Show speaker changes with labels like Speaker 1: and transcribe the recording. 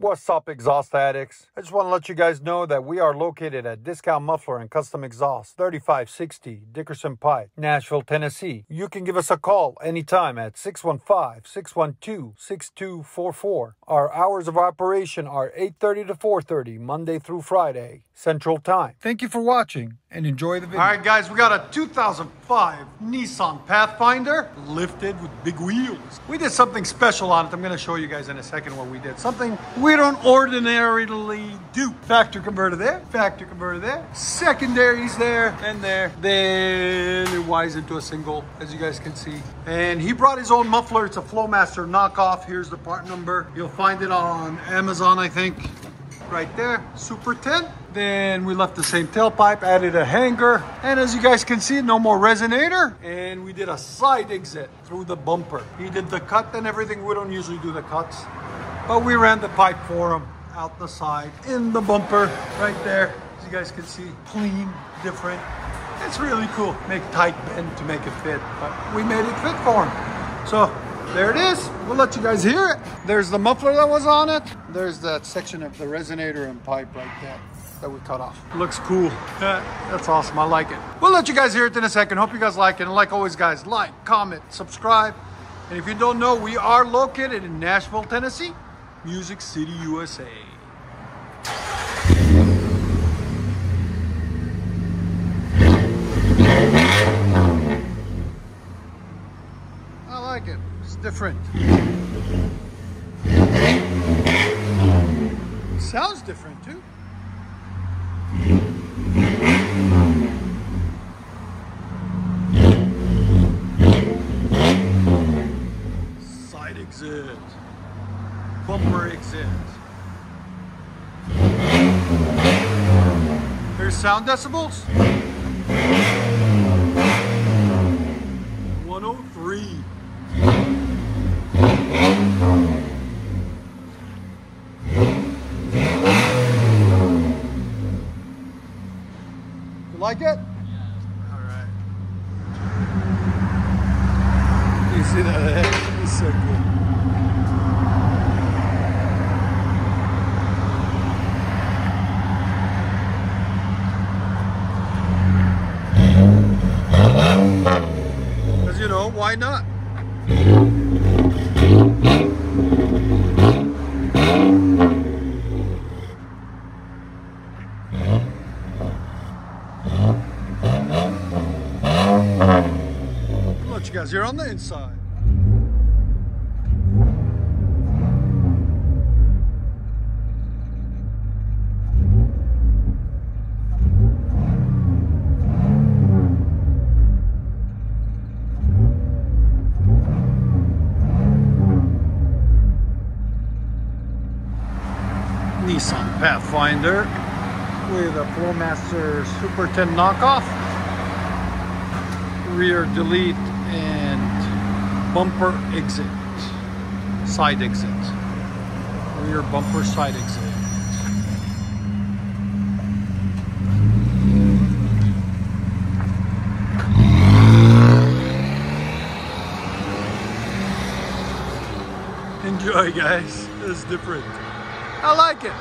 Speaker 1: What's up, exhaust addicts? I just want to let you guys know that we are located at Discount Muffler and Custom Exhaust, 3560 Dickerson Pike, Nashville, Tennessee. You can give us a call anytime at 615-612-6244. Our hours of operation are 8:30 to 4:30, Monday through Friday, Central Time. Thank you for watching and enjoy the video. All right, guys, we got a 2005 Nissan Pathfinder lifted with big wheels. We did something special on it. I'm going to show you guys in a second what we did. Something we don't ordinarily do. Factory converter there, secondaries there and there. Then it wires into a single, as you guys can see. And he brought his own muffler. It's a Flowmaster knockoff. Here's the part number. You'll find it on Amazon, I think. Right there, Super 10. Then we left the same tailpipe, added a hanger, and as you guys can see, no more resonator. And we did a side exit through the bumper. He did the cut and everything. We don't usually do the cuts, but we ran the pipe for him out the side in the bumper right there. As you guys can see, clean, different. It's really cool. Make tight bend to make it fit, but we made it fit for him. So there it is. We'll let you guys hear it. There's the muffler that was on it. There's that section of the resonator and pipe right there that we cut off. Looks cool. That's awesome. I like it. We'll let you guys hear it in a second. Hope you guys like it. And like always, guys, like, comment, subscribe. And if you don't know, we are located in Nashville, Tennessee, Music City, USA. I like it. It's different. Sounds different too. Side exit. Bumper exit. Here's sound decibels. 103. Like it? All right. You see that head? It's so good. Because, you know, why not? Let you guys hear on the inside. Nissan Pathfinder with a Flowmaster Super 10 knockoff. Rear delete and bumper exit, side exit, rear bumper side exit. Enjoy, guys. It's different. I like it.